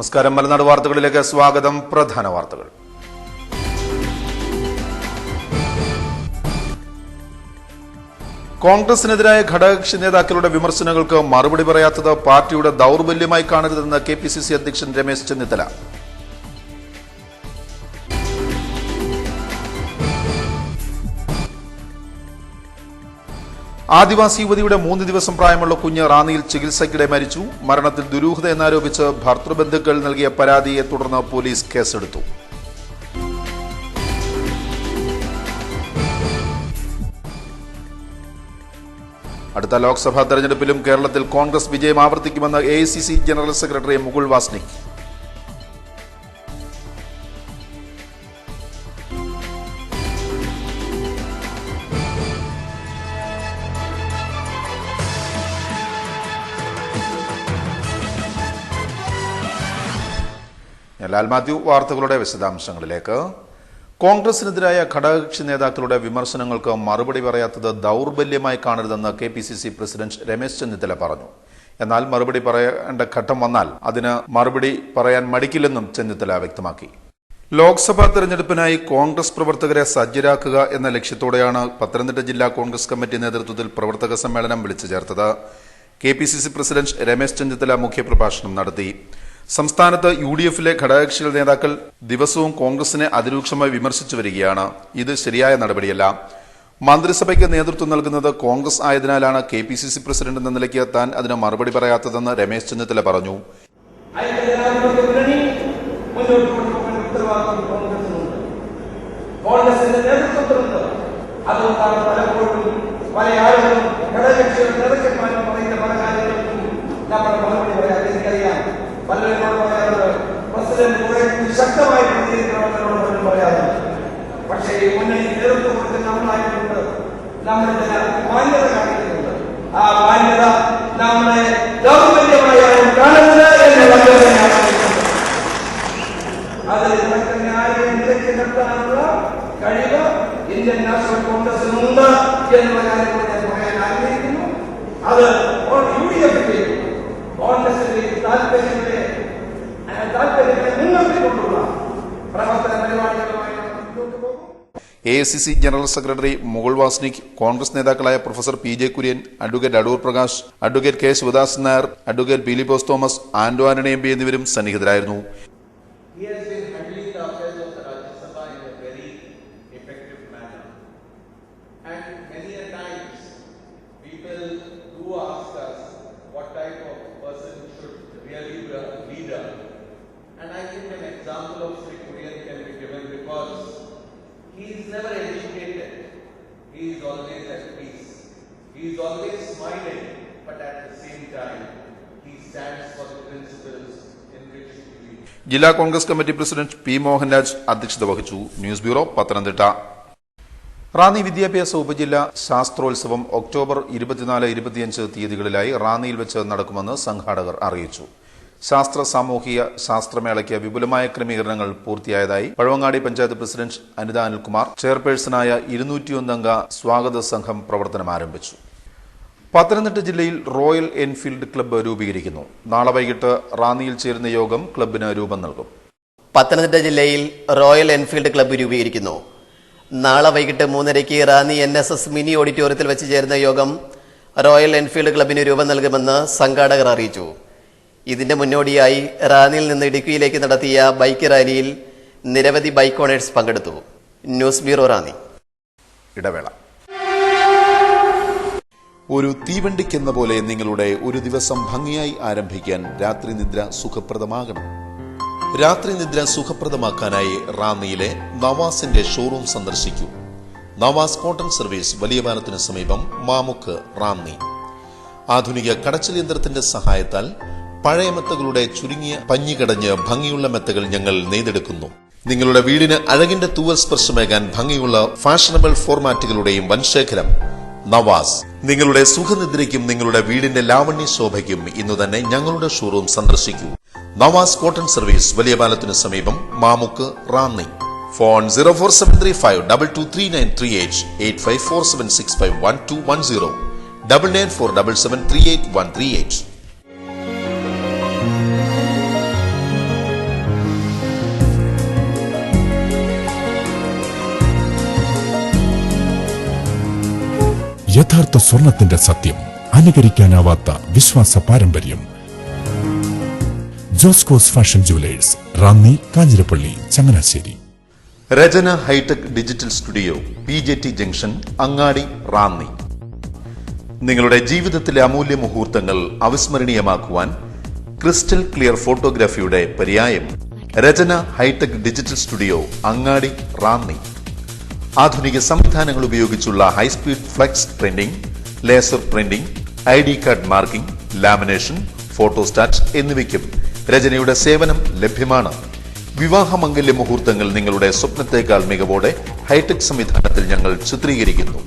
നമസ്കാരം. മലനാട് വാർത്തകളിലേക്ക് സ്വാഗതം. പ്രധാന വാർത്തകൾ. കോൺഗ്രസിനെതിരായ ഘടകകക്ഷി നേതാക്കളുടെ വിമർശനങ്ങൾക്ക് മറുപടി പറയാത്തത് പാർട്ടിയുടെ ദൌർബല്യമായി കാണരുതെന്ന് കെപിസിസി അധ്യക്ഷൻ രമേശ് ചെന്നിത്തല. ആദിവാസി യുവതിയുടെ 3 ദിവസം പ്രായമുള്ള കുഞ്ഞ് റാന്നിയിൽ ചികിത്സയ്ക്കിടെ മരിച്ചു. മരണത്തിൽ ദുരൂഹത എന്നാരോപിച്ച് ഭർത്തൃബന്ധുക്കൾ നൽകിയ പരാതിയെ തുടർന്ന് പോലീസ് കേസെടുത്തു. അടുത്ത ലോക്സഭാ തെരഞ്ഞെടുപ്പിലും കേരളത്തിൽ കോൺഗ്രസ് വിജയം ആവർത്തിക്കുമെന്ന് AICC general secretary Mukul Wasnik. Lal Mathew. വാർത്തകളുടെ വിശദാംശങ്ങളിലേക്ക്. കോൺഗ്രസിനെതിരായ ഘടകകക്ഷി നേതാക്കളുടെ വിമർശനങ്ങൾക്ക് മറുപടി പറയാത്തത് ദൌർബല്യമായി കാണരുതെന്ന് കെപിസിസി പ്രസിഡന്റ് രമേശ് ചെന്നിത്തല പറഞ്ഞു. എന്നാൽ മറുപടി പറയേണ്ട ഘട്ടം വന്നാൽ അതിന് മറുപടി പറയാൻ മടിക്കില്ലെന്നും ചെന്നിത്തല വ്യക്തമാക്കി. ലോക്സഭാ തെരഞ്ഞെടുപ്പിനായി കോൺഗ്രസ് പ്രവർത്തകരെ സജ്ജരാക്കുക എന്ന ലക്ഷ്യത്തോടെയാണ് പത്തനംതിട്ട ജില്ലാ കോൺഗ്രസ് കമ്മിറ്റി നേതൃത്വത്തിൽ പ്രവർത്തക സമ്മേളനം വിളിച്ചു ചേർത്തത്. കെപിസിസി പ്രസിഡന്റ് രമേശ് ചെന്നിത്തല മുഖ്യപ്രഭാഷണം നടത്തി. സംസ്ഥാനത്ത് യുഡിഎഫിലെ ഘടകകക്ഷി നേതാക്കൾ ദിവസവും കോൺഗ്രസിനെ അതിരൂക്ഷമായി വിമർശിച്ചു വരികയാണ്. ഇത് ശരിയായ നടപടിയല്ല. മന്ത്രിസഭയ്ക്ക് നേതൃത്വം നൽകുന്നത് കോൺഗ്രസ് ആയതിനാലാണ് കെപിസിസി പ്രസിഡന്റ് എന്ന നിലയ്ക്ക് താൻ അതിന് മറുപടി പറയാത്തതെന്ന് രമേശ് ചെന്നിത്തല പറഞ്ഞു. ശക്തമായി പ്രതികരിക്കണമെന്നോട് പറയാറുണ്ട്. പക്ഷേ ഈ മുന്നണി നേതൃത്വം കൊടുത്ത് നമ്മളായിട്ടുണ്ട്, നമ്മൾ ചില മാന്യത കാണിക്കുന്നുണ്ട്. ആ മാന്യത നമ്മളെ ദൗർബല്യമായാലും കാണുന്നത് അതിൽ ആരെയും നിലയ്ക്ക് നിർത്താനുള്ള കഴിവ് ഇന്ത്യൻ നാഷണൽ കോൺഗ്രസിനുണ്ട് എന്നുള്ള കാര്യം ഞാൻ പറയാൻ ആഗ്രഹിക്കുന്നു. അത് യുഡിഎഫിന്റെയും കോൺഗ്രസിന്റെയും താല്പര്യങ്ങളെ മുൻനിർത്തിക്കൊണ്ടുള്ള പ്രവർത്തന പരിപാടികളുമായി മുന്നോട്ട് പോകും. AICC general secretary Mukul Wasnik, Congress നേതാക്കളായ professor P J. Kurian, advocate Adoor Prakash, advocate K. Sivadasan Nair, advocate Peelipose Thomas, Anto Antony M P. എന്നിവരും സന്നിഹിതരായിരുന്നു. And I think an example of Sri Kurian can be given because he is never educated. He is always at peace. He is always smiling, but at the same time, he stands for the principles in which he believes. ജില്ലാ Congress committee president P. Mohanraj അധ്യക്ഷത വഹിച്ചു. News bureau, Pathanamthitta. Ranni വിദ്യാഭ്യാസ ഉപജില്ല ശാസ്ത്രോത്സവം October 24-25 തീയതികളിലായി റാന്നിയിൽ വെച്ച് നടക്കുമെന്ന് സംഘാടകർ അറിയിച്ചു. ശാസ്ത്ര സാമൂഹിക ശാസ്ത്രമേളയ്ക്ക് വിപുലമായ ക്രമീകരണങ്ങൾ പൂർത്തിയായതായി പഴവങ്ങാടി പഞ്ചായത്ത് പ്രസിഡന്റ് അനിത അനിൽകുമാർ ചെയർപേഴ്സണായ 201 അംഗ സ്വാഗത സംഘം പ്രവർത്തനം ആരംഭിച്ചു. പത്തനംതിട്ട ജില്ലയിൽ റോയൽ എൻഫീൽഡ് ക്ലബ്ബ് രൂപീകരിക്കുന്നു. നാളെ വൈകിട്ട് റാന്നിയിൽ ചേരുന്ന യോഗം ക്ലബ്ബിന് രൂപം നൽകും. പത്തനംതിട്ട ജില്ലയിൽ റോയൽ എൻഫീൽഡ് ക്ലബ്ബ് രൂപീകരിക്കുന്നു. നാളെ വൈകിട്ട് 3:30 റാന്നി NSS മിനി ഓഡിറ്റോറിയത്തിൽ വെച്ച് ചേരുന്ന യോഗം റോയൽ എൻഫീൽഡ് ക്ലബ്ബിന് രൂപം നൽകുമെന്ന് സംഘാടകർ അറിയിച്ചു. ഇതിന്റെ മുന്നോടിയായി റാന്നിയിൽ നിന്ന് ഇടുക്കിയിലേക്ക് നടത്തിയ ബൈക്ക് റാലിയിൽ നിരവധി ബൈക്ക് ഓണേഴ്സ് പങ്കെടുത്തു. News bureau, Ranni. ഇടവേള. ഒരു തീവണ്ടിക്കെന്ന പോലെ നിങ്ങളുടെ ഒരു ദിവസം ഭംഗിയായി ആരംഭിക്കാൻ രാത്രി നിദ്ര സുഖപ്രദമാകണം. രാത്രി നിദ്ര സുഖപ്രദമാക്കാനായി റാന്നിയിലെ നവാസിന്റെ ഷോറൂം സന്ദർശിക്കൂ. നവാസ് കോട്ടൺ സർവീസ്, വലിയ പാലത്തിന് സമീപം, മാമുക്ക്, റാന്നി. ആധുനിക കടച്ചൽ യന്ത്രത്തിന്റെ സഹായത്താൽ പഴയ മെത്തകളുടെ ചുരുങ്ങിയ പഞ്ഞികടഞ്ഞ് ഭംഗിയുള്ള മെത്തകൾ ഞങ്ങൾ നെയ്തെടുക്കുന്നു. നിങ്ങളുടെ വീടിന് അഴകിന്റെ തൂവൽ സ്പർശമേകാൻ ഭംഗിയുള്ള ഫാഷനബിൾ ഫോർമാറ്റുകളുടെയും വൻശേഖരം. നവാസ്. നിങ്ങളുടെ സുഖനിദ്രയ്ക്കും നിങ്ങളുടെ വീടിന്റെ ലാവണ്യ ശോഭയ്ക്കും ഇന്നു തന്നെ ഞങ്ങളുടെ ഷോറൂം സന്ദർശിക്കൂ. നവാസ് കോട്ടൺ സർവീസ്, വലിയ പാലത്തിന് സമീപം, മാമുക്ക്, റാന്നി. ഫോൺ 04735 223938 8547651210 9947738138. യഥാർത്ഥ സ്വർണത്തിന്റെ സത്യം, അനുകരിക്കാനാവാത്ത വിശ്വാസ പാരമ്പര്യം. Joscos fashion jewellers, Ranni, Kanjirappally, Changanassery. Rachana hitech digital studio, PJT junction, Angadi, Ranni. നിങ്ങളുടെ ജീവിതത്തിലെ അമൂല്യ മുഹൂർത്തങ്ങൾ അവിസ്മരണീയമാക്കുവാൻ ക്രിസ്റ്റൽ ക്ലിയർ ഫോട്ടോഗ്രാഫിയുടെ പര്യായം Rachana hitech digital studio, Angadi, Ranni. ആധുനിക സംവിധാനങ്ങൾ ഉപയോഗിച്ചുള്ള high speed flex printing, laser printing, ID card marking, lamination, photostat എന്നിവയ്ക്കും രചനയുടെ സേവനം ലഭ്യമാണ്. വിവാഹമംഗല്യ മുഹൂർത്തങ്ങൾ നിങ്ങളുടെ സ്വപ്നത്തേക്കാൾ മികവോടെ ഹൈടെക് സംവിധാനത്തിൽ ഞങ്ങൾ ചിത്രീകരിക്കുന്നു.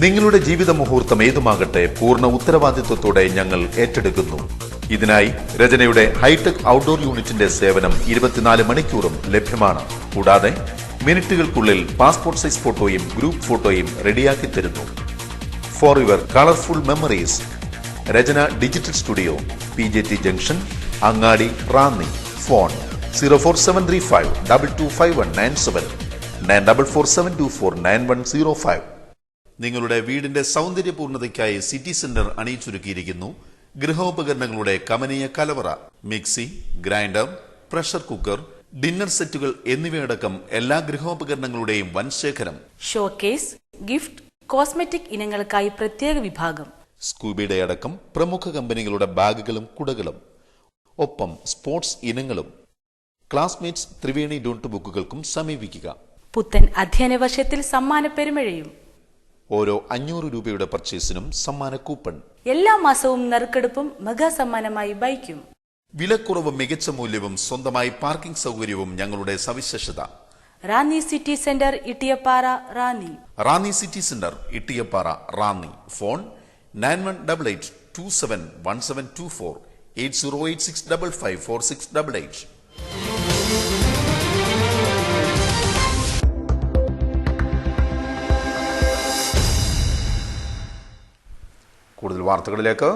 നിങ്ങളുടെ ജീവിത മുഹൂർത്തം ഏതുമാകട്ടെ, പൂർണ്ണ ഉത്തരവാദിത്വത്തോടെ ഞങ്ങൾ ഏറ്റെടുക്കുന്നു. ഇതിനായി രചനയുടെ ഹൈടെക് ഔട്ട്ഡോർ യൂണിറ്റിന്റെ സേവനം 24 മണിക്കൂറും ലഭ്യമാണ്. കൂടാതെ മിനിറ്റുകൾക്കുള്ളിൽ പാസ്പോർട്ട് സൈസ് ഫോട്ടോയും ഗ്രൂപ്പ് ഫോട്ടോയും റെഡിയാക്കി തരുന്നു. For your colourful memories, Rachana digital studio, PJT junction, Angadi, Ranni. Phone 04735 225197 9447249105. നിങ്ങളുടെ വീടിന്റെ സൗന്ദര്യപൂർണ്ണതയ്ക്കായി സിറ്റി സെന്റർ അണിയിച്ചൊരുക്കിയിരിക്കുന്നു ഗൃഹോപകരണങ്ങളുടെ കമനീയ കലവറ. Mixie, grinder, pressure cooker, dinner സെറ്റുകൾ എന്നിവയടക്കം എല്ലാ ഗൃഹോപകരണങ്ങളുടെയും വൻ ശേഖരം. ഷോക്കേസ്, ഗിഫ്റ്റ്, കോസ്മെറ്റിക് ഇനങ്ങൾക്കായി പ്രത്യേക വിഭാഗം. സ്കൂബിയുടെ അടക്കം പ്രമുഖ കമ്പനികളുടെ ബാഗുകളും കുടകളും, ഒപ്പം സ്പോർട്സ് ഇനങ്ങളും. ക്ലാസ്മേറ്റ്സ് ത്രിവേണി നോട്ട് ബുക്കുകൾക്കും സമീപിക്കുക. പുത്തൻ അധ്യയന വർഷത്തിൽ സമ്മാന പെരുമഴയും. ഓരോ 500 രൂപയുടെ പർച്ചേസിനും സമ്മാന കൂപ്പൺ. എല്ലാ മാസവും നറുക്കെടുപ്പും മെഗാ സമ്മാനമായി ബൈക്കും. വിലക്കുറവും മികച്ച മൂല്യവും സ്വന്തമായി പാർക്കിംഗ് സൗകര്യവും ഞങ്ങളുടെ സവിശേഷത. Ranni city centre, Ittiyappara, Ranni. Ranni city centre, Ittiyappara, Ranni. Phone 9188271724 8086554688. കൂടുതൽ വാർത്തകളിലേക്ക്.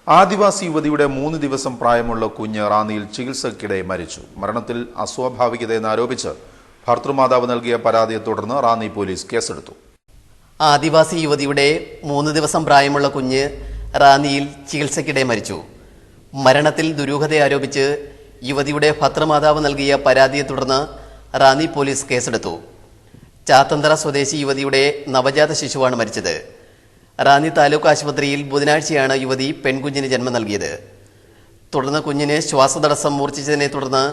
ആദിവാസി യുവതിയുടെ 3 ദിവസം പ്രായമുള്ള കുഞ്ഞ് റാന്നിയിൽ ചികിത്സയ്ക്കിടെ മരിച്ചു. മരണത്തിൽ അസ്വാഭാവികതയെന്നാരോപിച്ച് ഭർത്തൃമാതാവ് നൽകിയ പരാതിയെ തുടർന്ന് റാന്നി പോലീസ് കേസെടുത്തു. ആദിവാസി യുവതിയുടെ 3 ദിവസം പ്രായമുള്ള കുഞ്ഞ് റാന്നിയിൽ ചികിത്സയ്ക്കിടെ മരിച്ചു. മരണത്തിൽ ദുരൂഹത ആരോപിച്ച് യുവതിയുടെ ഭർത്തൃമാതാവ് നൽകിയ പരാതിയെ തുടർന്ന് റാന്നി പോലീസ് കേസെടുത്തു. ചാത്തന്തറ സ്വദേശി യുവതിയുടെ നവജാത ശിശുവാണ് മരിച്ചത്. റാന്നി താലൂക്ക് ആശുപത്രിയിൽ ബുധനാഴ്ചയാണ് യുവതി പെൺകുഞ്ഞിന് ജന്മം നൽകിയത്. തുടർന്ന് കുഞ്ഞിന് ശ്വാസതടസ്സം മൂർച്ഛിച്ചതിനെ തുടർന്ന്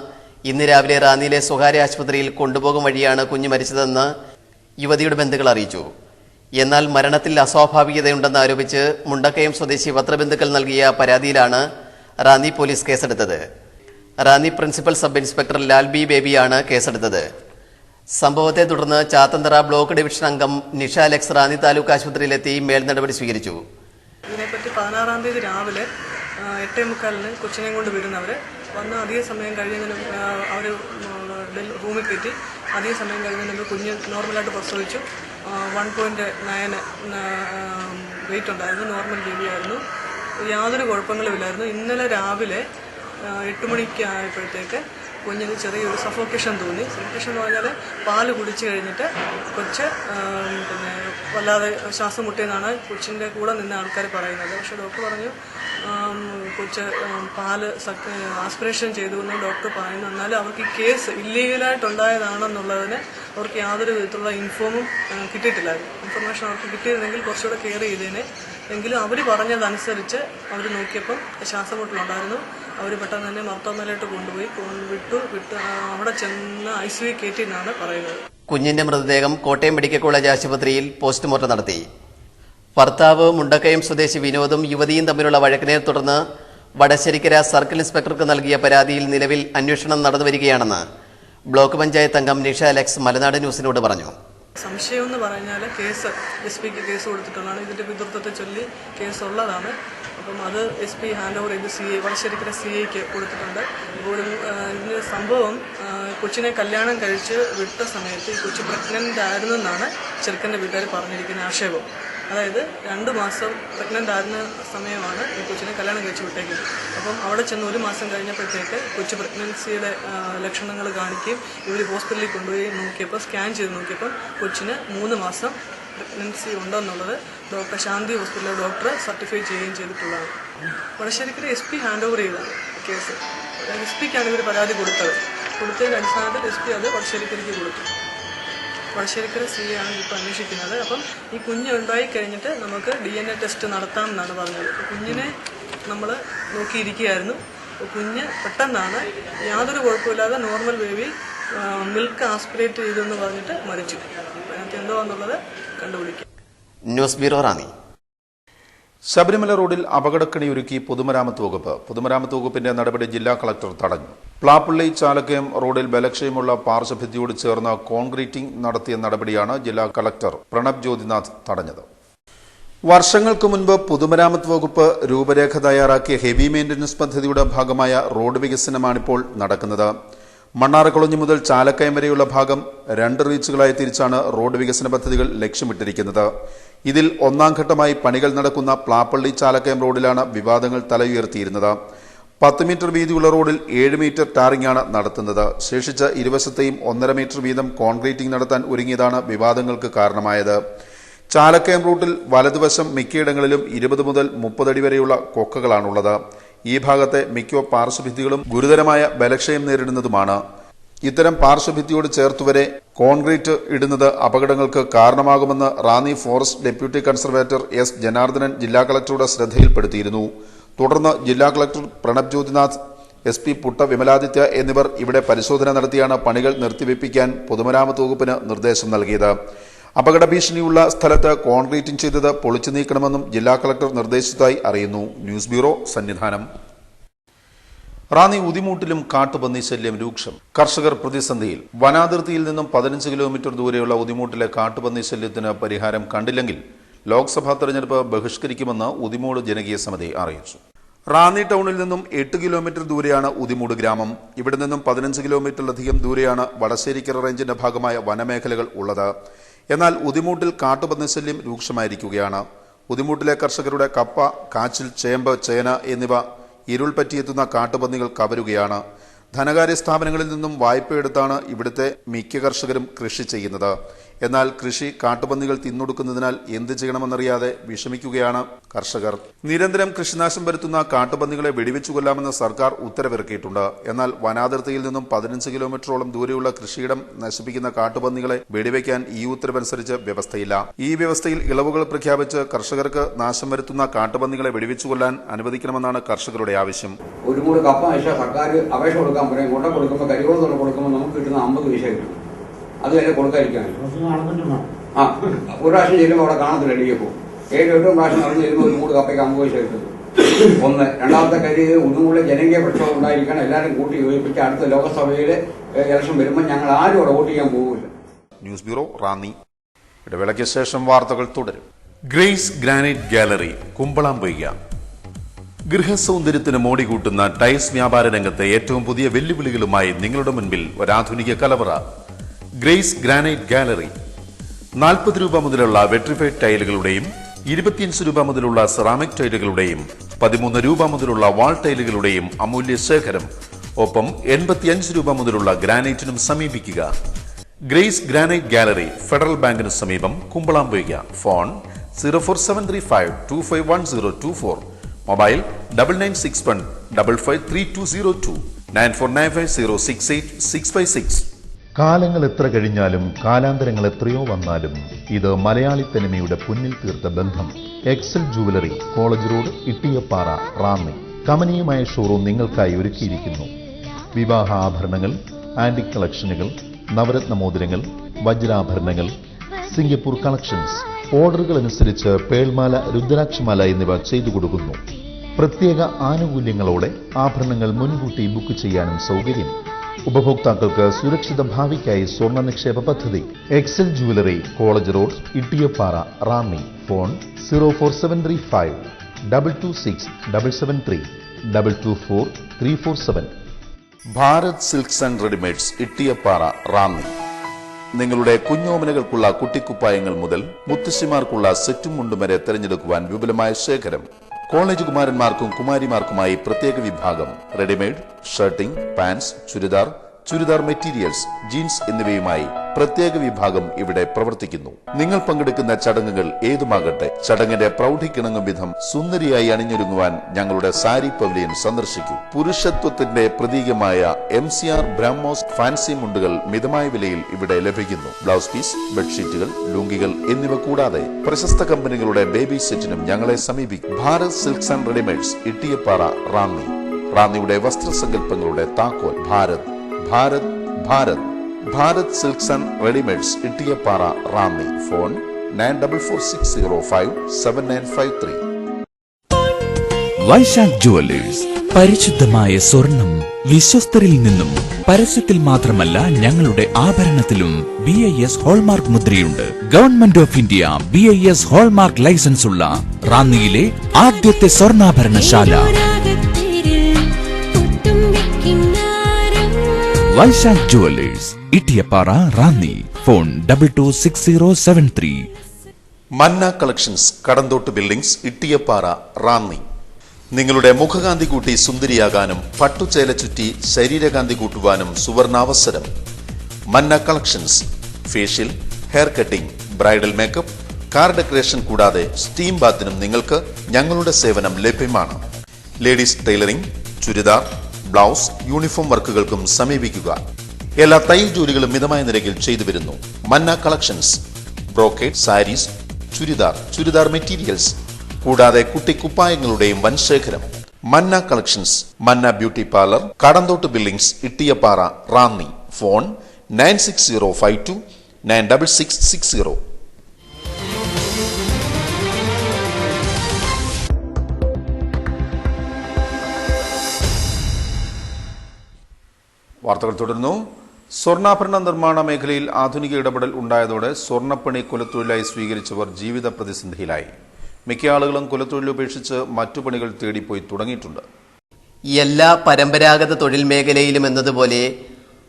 ഇന്ന് രാവിലെ റാന്നിയിലെ സ്വകാര്യ ആശുപത്രിയിൽ കൊണ്ടുപോകും വഴിയാണ് കുഞ്ഞ് മരിച്ചതെന്ന് യുവതിയുടെ ബന്ധുക്കൾ അറിയിച്ചു. എന്നാൽ മരണത്തിൽ അസ്വാഭാവികതയുണ്ടെന്ന് ആരോപിച്ച് മുണ്ടക്കയം സ്വദേശി പത്രബന്ധുക്കൾ നൽകിയ പരാതിയിലാണ് റാന്നി പോലീസ് കേസെടുത്തത്. Ranni principal sub inspector Lal B ബേബിയാണ് കേസെടുത്തത്. സംഭവത്തെ തുടർന്ന് ചാത്തന്തറ ബ്ലോക്ക് ഡിവിഷൻ അംഗം നിഷ അലക്സ് റാന്നി താലൂക്ക് ആശുപത്രിയിലെത്തി മേൽനടപടി സ്വീകരിച്ചു. ഇതിനെപ്പറ്റി 16-ാം തീയതി രാവിലെ 8:45 കൊച്ചിനെയും കൊണ്ട് വരുന്നവർ വന്ന് അധികം സമയം കഴിഞ്ഞതിന് അവർ റൂമിൽ കയറ്റി. അധികം സമയം കഴിഞ്ഞതിന് കുഞ്ഞ് നോർമലായിട്ട് പ്രസവിച്ചു. 1.9 വെയിറ്റ് ഉണ്ടായിരുന്നു. നോർമൽ ബേബിയായിരുന്നു. യാതൊരു കുഴപ്പങ്ങളുമില്ലായിരുന്നു. ഇന്നലെ രാവിലെ 8 മണിക്ക് ആയപ്പോഴത്തേക്ക് കുഞ്ഞിന് ചെറിയൊരു സഫോക്കേഷൻ തോന്നി. സഫോക്കേഷൻ എന്ന് പറഞ്ഞാൽ പാല് കുടിച്ചു കഴിഞ്ഞിട്ട് കൊച്ച് വല്ലാതെ ശ്വാസം മുട്ടിയെന്നാണ് കൊച്ചിൻ്റെ കൂടെ നിന്ന ആൾക്കാർ പറയുന്നത്. പക്ഷേ ഡോക്ടർ പറഞ്ഞു കൊച്ച് പാല് ആസ്പിറേഷൻ ചെയ്തു എന്ന് ഡോക്ടർ പറയുന്നു. എന്നാലും അവർക്ക് ഈ കേസ് ഇല്ലീഗലായിട്ടുണ്ടായതാണെന്നുള്ളതിന് അവർക്ക് യാതൊരു വിധത്തിലുള്ള ഇൻഫോമും കിട്ടിയിട്ടില്ലായിരുന്നു. ഇൻഫർമേഷൻ അവർക്ക് കിട്ടിയിരുന്നെങ്കിൽ കുറച്ചുകൂടെ കെയർ ചെയ്തേനെ. എങ്കിലും അവർ പറഞ്ഞതനുസരിച്ച് അവർ നോക്കിയപ്പം ശ്വാസമുട്ടലുണ്ടായിരുന്നു. അവർ പെട്ടെന്ന് തന്നെ മർത്തോമേലോട്ട് കൊണ്ടുപോയി വിട്ട് അവിടെ ചെന്ന് ICU കയറ്റി എന്നാണ് പറയുന്നത്. കുഞ്ഞിന്റെ മൃതദേഹം കോട്ടയം മെഡിക്കൽ കോളേജ് ആശുപത്രിയിൽ പോസ്റ്റ്മോർട്ടം നടത്തി. ഭർത്താവ് മുണ്ടക്കയം സ്വദേശി വിനോദും യുവതിയും തമ്മിലുള്ള വഴക്കിനെ തുടർന്ന് വടശ്ശേരിക്കര സർക്കിൾ ഇൻസ്പെക്ടർക്ക് നൽകിയ പരാതിയിൽ നിലവിൽ അന്വേഷണം നടന്നുവരികയാണെന്ന് ബ്ലോക്ക് പഞ്ചായത്ത് അംഗം നിഷ അലക്സ് മലനാട് ന്യൂസിനോട് പറഞ്ഞു. സംശയം എന്ന് പറഞ്ഞാൽ കേസ് SP-ക്ക് കേസ് കൊടുത്തിട്ടുള്ളതാണ്. ഇതിൻ്റെ പിതൃത്വത്തെ ചൊല്ലി കേസുള്ളതാണ്. അപ്പം അത് SP ഹാൻഡ് ഓവർ ചെയ്ത് CA വടശ്ശേരിക്കര CAക്ക് കൊടുത്തിട്ടുണ്ട്. ഇപ്പോൾ ഇതിൻ്റെ സംഭവം കൊച്ചിനെ കല്യാണം കഴിച്ച് വിട്ട സമയത്ത് ഈ കൊച്ചു പ്രഗ്നൻ്റ് ആയിരുന്നെന്നാണ് ചെറുക്കൻ്റെ വീട്ടുകാർ പറഞ്ഞിരിക്കുന്ന ആക്ഷേപം. അതായത് 2 മാസം പ്രഗ്നൻ്റ് ആയിരുന്ന സമയമാണ് ഈ കൊച്ചിനെ കല്യാണം കഴിച്ച് വിട്ടേക്കുന്നത്. അപ്പം അവിടെ ചെന്ന് 1 മാസം കഴിഞ്ഞപ്പോഴത്തേക്ക് കൊച്ചു പ്രഗ്നൻസിയുടെ ലക്ഷണങ്ങൾ കാണിക്കുകയും ഇവർ ഹോസ്പിറ്റലിൽ കൊണ്ടുപോയി നോക്കിയപ്പോൾ സ്കാൻ ചെയ്ത് നോക്കിയപ്പോൾ കൊച്ചിന് 3 മാസം പ്രഗ്നൻസി ഉണ്ടെന്നുള്ളത് ഡോക്ടർ ശാന്തി ഹോസ്പിറ്റലിലെ ഡോക്ടർ സർട്ടിഫൈ ചെയ്യുകയും ചെയ്തിട്ടുള്ളതാണ്. വടശ്ശേരിക്കര SP ഹാൻഡ് ഓവർ ചെയ്തതാണ് കേസ്. SP-ക്കാണ് ഇവർ പരാതി കൊടുത്തതിൻ്റെ അടിസ്ഥാനത്തിൽ SP അത് വടശ്ശേരിക്കരയ്ക്ക് കൊടുത്തു. വടശ്ശേരിക്കര CA ആണ് ഇപ്പോൾ അന്വേഷിക്കുന്നത്. അപ്പം ഈ കുഞ്ഞ് ഉണ്ടായി കഴിഞ്ഞിട്ട് നമുക്ക് DNA ടെസ്റ്റ് നടത്താം എന്നാണ് പറഞ്ഞത്. കുഞ്ഞിനെ നമ്മൾ നോക്കിയിരിക്കുകയായിരുന്നു. കുഞ്ഞ് പെട്ടെന്നാണ് യാതൊരു കുഴപ്പമില്ലാതെ നോർമൽ ബേബി മിൽക്ക് ആസ്പിറേറ്റ് ചെയ്തെന്ന് പറഞ്ഞിട്ട് മരിച്ചു. അതിനകത്ത് എന്താണെന്നുള്ളത് കണ്ടുപിടിക്കും. News bureau Ranni. ശബരിമല റോഡിൽ അപകടക്കണിയൊരുക്കി പൊതുമരാമത്ത് വകുപ്പ്. പൊതുമരാമത്ത് വകുപ്പിന്റെ നടപടി ജില്ലാ കളക്ടർ തടഞ്ഞു. പ്ലാപ്പള്ളി ചാലക്കയം റോഡിൽ ബലക്ഷയമുള്ള പാർശ്വഭിത്തിയോട് ചേർന്ന് കോൺക്രീറ്റിംഗ് നടത്തിയ നടപടിയാണ് ജില്ലാ കളക്ടർ പ്രണബ് ജ്യോതിനാഥ് തടഞ്ഞത്. വർഷങ്ങൾക്ക് മുൻപ് പൊതുമരാമത്ത് വകുപ്പ് രൂപരേഖ തയ്യാറാക്കിയ ഹെവി മെയിന്റനൻസ് പദ്ധതിയുടെ ഭാഗമായ റോഡ് വികസനമാണിപ്പോൾ നടക്കുന്നത്. മണ്ണാറക്കുളഞ്ഞി മുതൽ ചാലക്കയം വരെയുള്ള ഭാഗം 2 റീച്ചുകളായി തിരിച്ചാണ് റോഡ് വികസന പദ്ധതികൾ ലക്ഷ്യമിട്ടിരിക്കുന്നത്. ഇതിൽ ഒന്നാം ഘട്ടമായി പണികൾ നടക്കുന്ന പ്ലാപ്പള്ളി ചാലക്കയം റോഡിലാണ് വിവാദങ്ങൾ തലയുയർത്തിയിരുന്നത്. 10 മീറ്റർ വീതിയുള്ള റോഡിൽ 7 മീറ്റർ ടാറിംഗാണ് നടത്തുന്നത്. ശേഷിച്ച ഇരുവശത്തെയും 1.5 മീറ്റർ വീതം കോൺക്രീറ്റിംഗ് നടത്താൻ ഒരുങ്ങിയതാണ് വിവാദങ്ങൾക്ക് കാരണമായത്. ചാലക്കയം റൂട്ടിൽ വലതുവശം മിക്കയിടങ്ങളിലും 20 മുതൽ 30 അടി വരെയുള്ള കൊക്കകളാണുള്ളത്. ഈ ഭാഗത്തെ മിക്ക പാർശ്വഭിത്തികളും ഗുരുതരമായ ബലക്ഷയം നേരിടുന്നതുമാണ്. ഇത്തരം പാർശ്വഭിത്തിയോട് ചേർത്തുവരെ കോൺക്രീറ്റ് ഇടുന്നത് അപകടങ്ങൾക്ക് കാരണമാകുമെന്ന് Ranni forest deputy conservator S. Janardhanan ജില്ലാ കളക്ടറുടെ ശ്രദ്ധയിൽപ്പെടുത്തിയിരുന്നു. തുടർന്ന് ജില്ലാ കളക്ടർ പ്രണബ് ജ്യോതിനാഥ്, SP പുട്ട വിമലാദിത്യ എന്നിവർ ഇവിടെ പരിശോധന നടത്തിയാണ് പണികൾ നിർത്തിവെപ്പിക്കാൻ പൊതുമരാമത്ത് വകുപ്പിന് നിർദ്ദേശം നൽകിയത്. അപകട ഭീഷണിയുള്ള സ്ഥലത്ത് കോൺക്രീറ്റിംഗ് ചെയ്തത് പൊളിച്ചു നീക്കണമെന്നും ജില്ലാ കളക്ടർ നിർദ്ദേശിച്ചതായി അറിയുന്നു. News bureau Sannidhanam. റാന്നി ഉദിമൂട്ടിലും കാട്ടുപന്നി ശല്യം രൂക്ഷം. കർഷകർ പ്രതിസന്ധിയിൽ. വനാതിർത്തിയിൽ നിന്നും 15 കിലോമീറ്റർ ദൂരെയുള്ള ഉദിമൂട്ടിലെ കാട്ടുപന്നി ശല്യത്തിന് പരിഹാരം കണ്ടില്ലെങ്കിൽ ലോക്സഭാ തെരഞ്ഞെടുപ്പ് ബഹിഷ്കരിക്കുമെന്ന് ഉദിമൂട് ജനകീയ സമിതി അറിയിച്ചു. റാന്നി ടൗണിൽ നിന്നും 8 കിലോമീറ്റർ ദൂരെയാണ് ഉദിമൂട് ഗ്രാമം. ഇവിടെ നിന്നും 15 കിലോമീറ്ററിലധികം ദൂരെയാണ് വടശ്ശേരിക്കര റേഞ്ചിന്റെ ഭാഗമായ വനമേഖലകൾ ഉള്ളത്. എന്നാൽ ഉദിമൂട്ടിൽ കാട്ടുപന്നി ശല്യം രൂക്ഷമായിരിക്കുകയാണ്. ഉദിമൂട്ടിലെ കർഷകരുടെ കപ്പ, കാച്ചിൽ, ചേമ്പ്, ചേന എന്നിവ ഇരുൾ പറ്റിയെത്തുന്ന കാട്ടുപന്നികൾ കവരുകയാണ്. ധനകാര്യ സ്ഥാപനങ്ങളിൽ നിന്നും വായ്പയെടുത്താണ് ഇവിടുത്തെ മിക്ക കർഷകരും കൃഷി ചെയ്യുന്നത്. എന്നാൽ കൃഷി കാട്ടുപന്നികൾ തിന്നൊടുക്കുന്നതിനാൽ എന്ത് ചെയ്യണമെന്നറിയാതെ വിഷമിക്കുകയാണ് കർഷകർ. നിരന്തരം കൃഷിനാശം വരുത്തുന്ന കാട്ടുപന്നികളെ വെടിവെച്ചു കൊല്ലാമെന്ന് സർക്കാർ ഉത്തരവിറക്കിയിട്ടുണ്ട്. എന്നാൽ വനാതിർത്തിയിൽ നിന്നും 15 കിലോമീറ്ററോളം ദൂരെയുള്ള കൃഷിയിടം നശിപ്പിക്കുന്ന കാട്ടുപന്നികളെ വെടിവെക്കാൻ ഈ ഉത്തരവനുസരിച്ച് വ്യവസ്ഥയില്ല. ഈ വ്യവസ്ഥയിൽ ഇളവുകൾ പ്രഖ്യാപിച്ച് കർഷകർക്ക് നാശം വരുത്തുന്ന കാട്ടുപന്നികളെ വെടിവെച്ചു കൊല്ലാൻ അനുവദിക്കണമെന്നാണ് കർഷകരുടെ ആവശ്യം. ഒരു മൂട് കപ്പ സർക്കാർ അപേക്ഷ കൊടുക്കാൻ പറയും. കൊണ്ട കൊടുക്കുമ്പോൾ കരികോളം കൊടുക്കുമ്പോൾ നമുക്ക് കിട്ടുന്ന 50 പൈസ കിട്ടും. അത് വരെ കൊടുക്കാതിരിക്കാൻ ഒരു പ്രാവശ്യം ചെല്ലുമ്പോൾ അവിടെ കാണത്തില്ല. DFO 7-8 പ്രാവശ്യം നടന്നു ചെല്ലുമ്പോൾ ഒരു മൂട് കപ്പയ്ക്ക് 50 പൈസ കിട്ടുന്നു. ഒന്ന്. രണ്ടാമത്തെ കാര്യം, ഒന്നുകൂടെ ജനകീയ പ്രക്ഷോഭം ഉണ്ടായിരിക്കണം. എല്ലാവരും കൂട്ടി യോജിപ്പിച്ച് അടുത്ത ലോക്സഭയിലെ ഇലക്ഷൻ വരുമ്പോൾ ഞങ്ങൾ ആരും അവിടെ വോട്ട് ചെയ്യാൻ പോകില്ല. News bureau Ranni. ഇടവേളയ്ക്ക് ശേഷം വാർത്തകൾ തുടരും. Grace granite gallery, Kumbalampoika. ഗൃഹസൗന്ദര്യത്തിന് മോടി കൂട്ടുന്ന ടൈൽസ് വ്യാപാര രംഗത്തെ ഏറ്റവും പുതിയ വെല്ലുവിളികളുമായി നിങ്ങളുടെ മുൻപിൽ ഒരാധുനിക കലവറ. Grace granite gallery. 40 രൂപ മുതലുള്ള വെട്രിഫൈഡ് ടൈലുകളുടെയും 25 രൂപ മുതലുള്ള സെറാമിക് ടൈലുകളുടെയും 13 രൂപ മുതലുള്ള വാൾ ടൈലുകളുടെയും അമൂല്യ ശേഖരം. ഒപ്പം 85 രൂപ മുതലുള്ള ഗ്രാനൈറ്റിനും സമീപിക്കുക. ഗ്രേസ് ഗ്രാനൈറ്റ് ഗാലറി, ഫെഡറൽ ബാങ്കിന് സമീപം, കുമ്പളാംപൊയ്ക. ഫോൺ 04735251024. മൊബൈൽ 9961 553202 9495068656. കാലങ്ങൾ എത്ര കഴിഞ്ഞാലും കാലാന്തരങ്ങൾ എത്രയോ വന്നാലും ഇത് മലയാളി തനിമയുടെ പൊന്നിൽ തീർത്ത ബന്ധം. Excel jewellery, college road, Ittiyappara, Ranni. കമനീയമായ ഷോറൂം നിങ്ങൾക്കായി ഒരുക്കിയിരിക്കുന്നു. വിവാഹ ആഭരണങ്ങൾ, ആന്റിക് കളക്ഷനുകൾ, നവരത്ന മോതിരങ്ങൾ, വജ്രാഭരണങ്ങൾ, സിംഗപ്പൂർ കളക്ഷൻസ്. ഓർഡറുകൾ അനുസരിച്ച് പേൾമാല, രുദ്രാക്ഷമാല എന്നിവ ചെയ്തു കൊടുക്കുന്നു. പ്രത്യേക ആനുകൂല്യങ്ങളോടെ ആഭരണങ്ങൾ മുൻകൂട്ടി ബുക്ക് ചെയ്യാനും സൗകര്യം. ഉപഭോക്താക്കൾക്ക് സുരക്ഷിത ഭാവിക്കായി സ്വർണ്ണ നിക്ഷേപ പദ്ധതി. Excel jewellery, college road, Ittiyappara, Ranni. Phone 04735 226 773 224 347. Bharat silks and readymades, Ittiyappara, Ranni. നിങ്ങളുടെ കുഞ്ഞോമനകൾക്കുള്ള കുട്ടിക്കുപ്പായങ്ങൾ മുതൽ മുത്തശ്ശിമാർക്കുള്ള സെറ്റും മുണ്ടും വരെ തിരഞ്ഞെടുക്കുവാൻ വിപുലമായ ശേഖരം. കോളേജ് കുമാരന്മാർക്കും കുമാരിമാർക്കുമായി പ്രത്യേക വിഭാഗം. Readymade shirting, pants, churidar, churidar materials, jeans എന്നിവയുമായി പ്രത്യേക വിഭാഗം ഇവിടെ പ്രവർത്തിക്കുന്നു. നിങ്ങൾ പങ്കെടുക്കുന്ന ചടങ്ങുകൾ ഏതുമാകട്ടെ, ചടങ്ങിന്റെ പ്രൗഢിക്കിണങ്ങും വിധം സുന്ദരിയായി അണിഞ്ഞൊരുങ്ങുവാൻ ഞങ്ങളുടെ സാരി പവലിയൻ സന്ദർശിക്കൂ. പുരുഷത്വത്തിന്റെ പ്രതീകമായ MCR ബ്രാഹ്മോസ് ഫാൻസി മുണ്ടുകൾ മിതമായ വിലയിൽ ഇവിടെ ലഭിക്കുന്നു. ബ്ലൗസ് പീസ്, ബെഡ്ഷീറ്റുകൾ, ലുങ്കികൾ എന്നിവ കൂടാതെ പ്രശസ്ത കമ്പനികളുടെ ബേബി സെറ്റിനും ഞങ്ങളെ സമീപിക്കും. Bharat silks and readymades, Ittiyappara, Ranni. റാന്നിയുടെ വസ്ത്രസങ്കല്പങ്ങളുടെ താക്കോൽ Bharat, Bharat, Bharat. Bharat silks and readymades, Ittiyappara, Ranni. Phone 9460579953. Vaishakh jewellers, പരിശുദ്ധമായ സ്വർണം വിശ്വസ്തരിൽ നിന്നും. പരസ്യത്തിൽ മാത്രമല്ല, ഞങ്ങളുടെ ആഭരണത്തിലും BIS ഹോൾമാർക്ക് മുദ്രയുണ്ട്. Government of India BIS hallmark licence ഉള്ള റാന്നിയിലെ ആദ്യത്തെ സ്വർണ്ണാഭരണശാല Vaishakh jewellers, Ittiyappara, Ranni. Phone 226073. Manna collections, Kadanthottu buildings, Ittiyappara, Ranni. നിങ്ങളുടെ മുഖകാന്തി കൂട്ടി സുന്ദരിയാകാനും പട്ടുചേല ചുറ്റി ശരീരകാന്തി കൂട്ടുവാനും സുവർണാവസരം. Manna collections. Facial, hair cutting, bridal makeup, car decoration കൂടാതെ സ്റ്റീം ബാത്തിനും നിങ്ങൾക്ക് ഞങ്ങളുടെ സേവനം ലഭ്യമാണ്. Ladies tailoring, churidar, blouse, uniform വർക്കുകൾക്കും സമീപിക്കുക. എല്ലാ തയ്യൽ ജോലികളും മിതമായ നിരക്കിൽ ചെയ്തു വരുന്നു. Manna collections. Brocade, sarees, churidar, churidar materials കൂടാതെ കുട്ടിക്കുപ്പായങ്ങളുടെയും വൻശേഖരം. Manna collections. Manna beauty parlour, Kadanthottu buildings, Ittiyappara, Ranni. Phone 9605296660. വാർത്തകൾ തുടരുന്നു. സ്വർണ്ണാഭരണ നിർമ്മാണ മേഖലയിൽ ആധുനിക ഇടപെടൽ ഉണ്ടായതോടെ സ്വർണ്ണപ്പണി കുലത്തൊഴിലായി സ്വീകരിച്ചവർ ജീവിത പ്രതിസന്ധിയിലായി. മിക്ക ആളുകളും കുലത്തൊഴിൽ ഉപേക്ഷിച്ച് മറ്റു പണികൾ തേടിപ്പോയി തുടങ്ങിയിട്ടുണ്ട്. എല്ലാ പരമ്പരാഗത തൊഴിൽ മേഖലയിലും എന്നതുപോലെ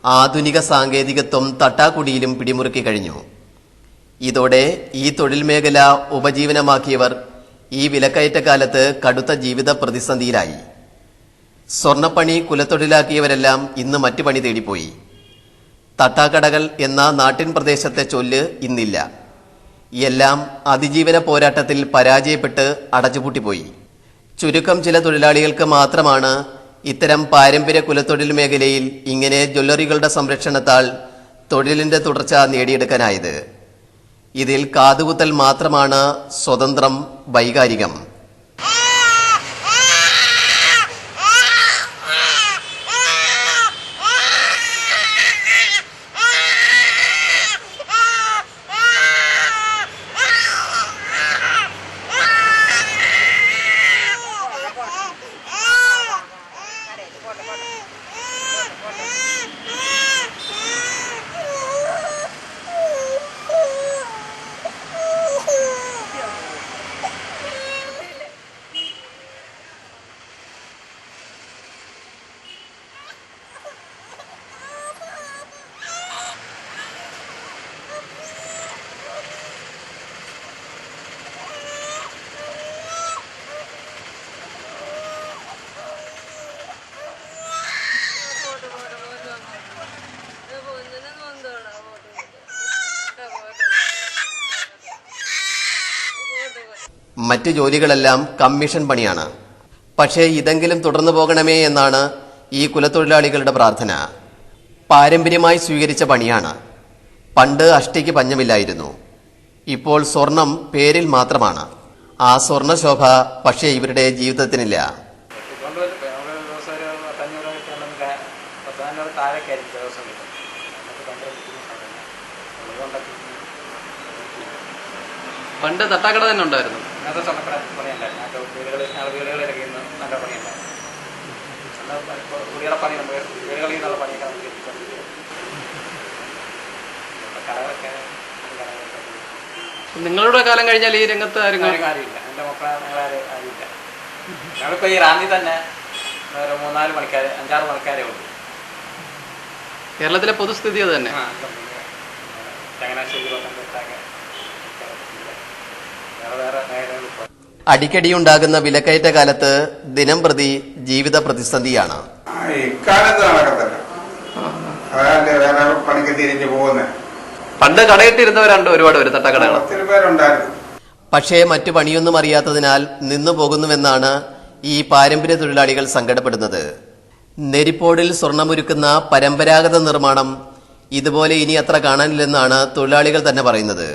ആധുനിക സാങ്കേതികത്വം തട്ടാക്കുടിയിലും പിടിമുറുക്കി കഴിഞ്ഞു. ഇതോടെ ഈ തൊഴിൽ മേഖല ഉപജീവനമാക്കിയവർ ഈ വിലക്കയറ്റക്കാലത്ത് കടുത്ത ജീവിത പ്രതിസന്ധിയിലായി. സ്വർണ്ണപ്പണി കുലത്തൊഴിലാക്കിയവരെല്ലാം ഇന്ന് മറ്റു പണി തേടിപ്പോയി. തട്ടാക്കടകൾ എന്ന നാട്ടിൻ പ്രദേശത്തെ ചൊല്ല് ഇന്നില്ല. എല്ലാം അതിജീവന പോരാട്ടത്തിൽ പരാജയപ്പെട്ട് അടച്ചുപൂട്ടിപ്പോയി. ചുരുക്കം ചില തൊഴിലാളികൾക്ക് മാത്രമാണ് ഇത്തരം പാരമ്പര്യ കുലത്തൊഴിൽ മേഖലയിൽ ഇങ്ങനെ ജ്വല്ലറികളുടെ സംരക്ഷണത്താൽ തൊഴിലിന്റെ തുടർച്ച നേടിയെടുക്കാനായത്. ഇതിൽ കാതുകുത്തൽ മാത്രമാണ് സ്വതന്ത്രം, വൈകാരികം. മറ്റ് ജോലികളെല്ലാം കമ്മീഷൻ പണിയാണ്. പക്ഷേ ഇതെങ്കിലും തുടർന്നു പോകണമേ എന്നാണ് ഈ കുലത്തൊഴിലാളികളുടെ പ്രാർത്ഥന. പാരമ്പര്യമായി സ്വീകരിച്ച പണിയാണ്. പണ്ട് അഷ്ടിക്ക് പഞ്ഞമില്ലായിരുന്നു. ഇപ്പോൾ സ്വർണം പേരിൽ മാത്രമാണ്. ആ സ്വർണശോഭ പക്ഷേ ഇവരുടെ ജീവിതത്തിനില്ല. പണ്ട് തട്ടാക്കട തന്നെ ഉണ്ടായിരുന്നു. നിങ്ങളുടെ കാലം കഴിഞ്ഞാൽ ഈ രംഗത്ത് ആരും അറിയില്ല. എൻ്റെ മക്കളെ അറിയില്ല. ഞങ്ങളിപ്പോൾ ഈ റാന്നി തന്നെ ഒരു 3-4 പണിക്കാർ, 5-6 പണിക്കാരേ ഉള്ളൂ. കേരളത്തിലെ പൊതുസ്ഥിതി അത് തന്നെ. ചങ്ങനാശ്ശേരി, പത്തനംതിട്ടയൊക്കെ വേറെ മേഖലകൾ. അടിക്കടിയുണ്ടാകുന്ന വിലക്കയറ്റ കാലത്ത് ദിനം പ്രതി ജീവിത പ്രതിസന്ധിയാണ്. ഇക്കാലത്ത് നടക്കത്തില്ല. നോക്കി തിരിഞ്ഞു പോകുന്നത്. പണ്ട് കടയിട്ടിരുന്നവരുണ്ട് ഒരുപാട് പേര് തട്ടക്കടകൾ. ഒത്തിരി പേരുണ്ടായിരുന്നു. പക്ഷേ മറ്റു പണിയൊന്നും അറിയാത്തതിനാൽ നിന്നു പോകുന്നുവെന്നാണ് ഈ പാരമ്പര്യ തൊഴിലാളികൾ സങ്കടപ്പെടുന്നത്. നെരിപ്പോടിൽ സ്വർണ്ണമൊരുക്കുന്ന പരമ്പരാഗത നിർമ്മാണം ഇതുപോലെ ഇനി അത്ര കാണാനില്ലെന്നാണ് തൊഴിലാളികൾ തന്നെ പറയുന്നത്.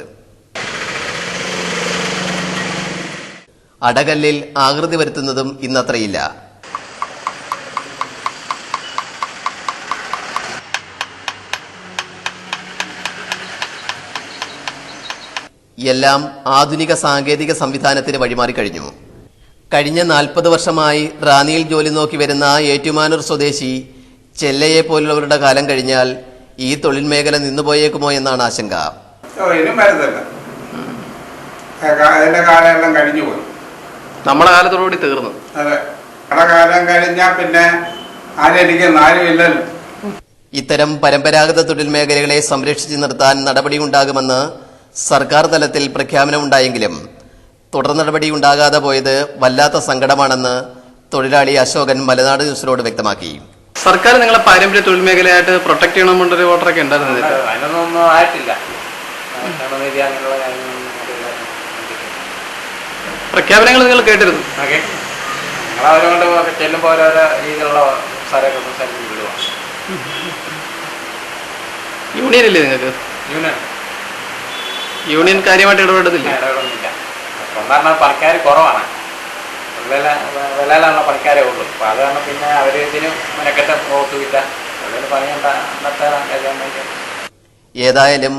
അടകല്ലിൽ ആകൃതി വരുത്തുന്നതും ഇന്നത്രയില്ല. എല്ലാം ആധുനിക സാങ്കേതിക സംവിധാനത്തിന് വഴിമാറിക്കഴിഞ്ഞു. കഴിഞ്ഞ 40 വർഷമായി റാന്നിയിൽ ജോലി നോക്കി വരുന്ന ഏറ്റുമാനൂർ സ്വദേശി ചെല്ലയെ പോലുള്ളവരുടെ കാലം കഴിഞ്ഞാൽ ഈ തൊഴിൽ മേഖല നിന്നുപോയേക്കുമോ എന്നാണ് ആശങ്ക. അതിന്റെ കാലമെല്ലാം കഴിഞ്ഞു പോയി. നമ്മുടെ കാലത്തോടുകൂടി തീർന്നു. അതെ, കാലം കഴിഞ്ഞാൽ പിന്നെ ആരെനിക്കൊന്നും ആരുമില്ലല്ലോ. ഇത്തരം പരമ്പരാഗത തൊഴിൽ മേഖലകളെ സംരക്ഷിച്ചു നിർത്താൻ നടപടിയുണ്ടാകുമെന്ന് സർക്കാർ തലത്തിൽ പ്രഖ്യാപനമുണ്ടായെങ്കിലും തുടർ നടപടിയുണ്ടാകാതെ പോയത് വല്ലാത്ത സങ്കടമാണെന്ന് തൊഴിലാളി അശോകൻ മലനാട് ന്യൂസിനോട് വ്യക്തമാക്കി. സർക്കാർ നിങ്ങളെ പാരമ്പര്യ തൊഴിൽ മേഖലയായിട്ട് പ്രൊട്ടക്ട് ചെയ്യണമെന്നൊരു ഓർഡറൊക്കെ ഉണ്ടായിരുന്നില്ല. അതിനൊന്നും ആയിട്ടില്ല. പ്രഖ്യാപനങ്ങൾ നിങ്ങൾ കേട്ടിരുന്നു. ഞങ്ങളവരെ കൊണ്ട് ചെല്ലുമ്പോൾ ഓരോരോ രീതിയിലുള്ള സ്ഥലമൊക്കെ സംസാരിച്ച് വിടുവാണ്. യൂണിയൻ ഇല്ലേ നിങ്ങൾക്ക്? യൂണിയൻ കാര്യമായിട്ട് ഇടപെടുന്നില്ല. ഒന്നാം പണിക്കാർ കുറവാണ്. വിലയിലുള്ള പണിക്കാരേ ഉള്ളൂ. അപ്പൊ അത് കാരണം പിന്നെ അവര് ഇതിന് മെനക്കെട്ട് ഓർത്തുമില്ല. ഏതായാലും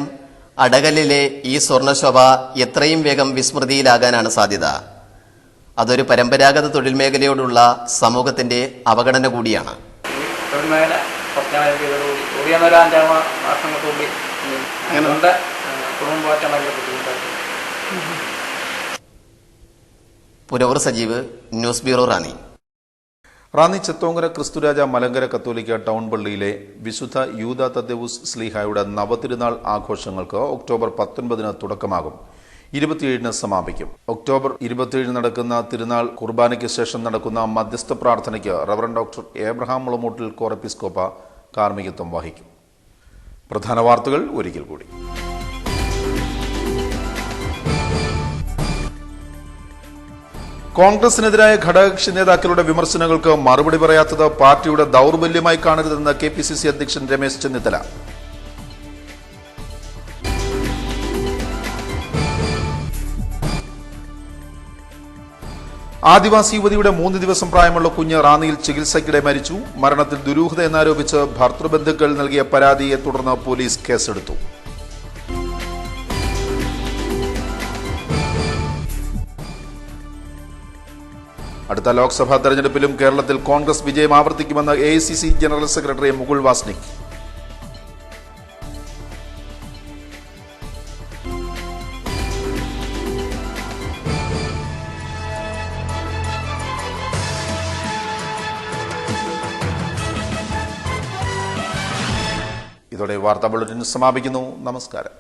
അടകല്ലിലെ ഈ സ്വർണശോഭ എത്രയും വേഗം വിസ്മൃതിയിലാകാനാണ് സാധ്യത. അതൊരു പരമ്പരാഗത തൊഴിൽ മേഖലയോടുള്ള സമൂഹത്തിന്റെ അവഗണന കൂടിയാണ്. തൊഴിൽ മേഖല കൂടിയെന്നൊരു 5 മാസങ്ങൾക്കുള്ളിൽ അങ്ങനെയുണ്ട്. കുടുംബം പോറ്റാൻ ഭയങ്കര ബുദ്ധിമുട്ടായിട്ട്. Puravoor Sajeev, news bureau, Ranni. റാന്നി ചെത്തോങ്കര ക്രിസ്തുരാജ മലങ്കര കത്തോലിക്ക ടൗൺ പള്ളിയിലെ വിശുദ്ധ യൂദാ തദ്ദേവൂസ് ശ്ലീഹായുടെ നവതിരുനാൾ ആഘോഷങ്ങൾക്ക് ഒക്ടോബർ 19 തുടക്കമാകും. 27 സമാപിക്കും. ഒക്ടോബർ 27 നടക്കുന്ന തിരുനാൾ കുർബാനയ്ക്ക് ശേഷം നടക്കുന്ന മധ്യസ്ഥ പ്രാർത്ഥനയ്ക്ക് റവറന്റ് ഡോക്ടർ ഏബ്രഹാം മുളമൂട്ടിൽ കോറെപ്പിസ്കോപ്പ കാർമ്മികത്വം വഹിക്കും. പ്രധാന വാർത്തകൾ ഒരിക്കൽ കൂടി. കോൺഗ്രസിനെതിരായ ഘടകകക്ഷി നേതാക്കളുടെ വിമർശനങ്ങൾക്ക് മറുപടി പറയാത്തത് പാർട്ടിയുടെ ദൌർബല്യമായി കാണരുതെന്ന് KPCC അധ്യക്ഷൻ രമേശ് ചെന്നിത്തല. ആദിവാസി യുവതിയുടെ 3 ദിവസം പ്രായമുള്ള കുഞ്ഞ് റാന്നിയിൽ ചികിത്സയ്ക്കിടെ മരിച്ചു. മരണത്തിൽ ദുരൂഹത എന്നാരോപിച്ച് ഭർതൃബന്ധുക്കൾ നൽകിയ പരാതിയെ തുടർന്ന് പോലീസ് കേസെടുത്തു. അടുത്ത ലോക്സഭാ തെരഞ്ഞെടുപ്പിലും കേരളത്തിൽ കോൺഗ്രസ് വിജയം ആവർത്തിക്കുമെന്ന് AICC general secretary Mukul Wasnik. ഇതോടെ വാർത്താ ബുള്ളറ്റിൻ സമാപിക്കുന്നു. നമസ്കാരം.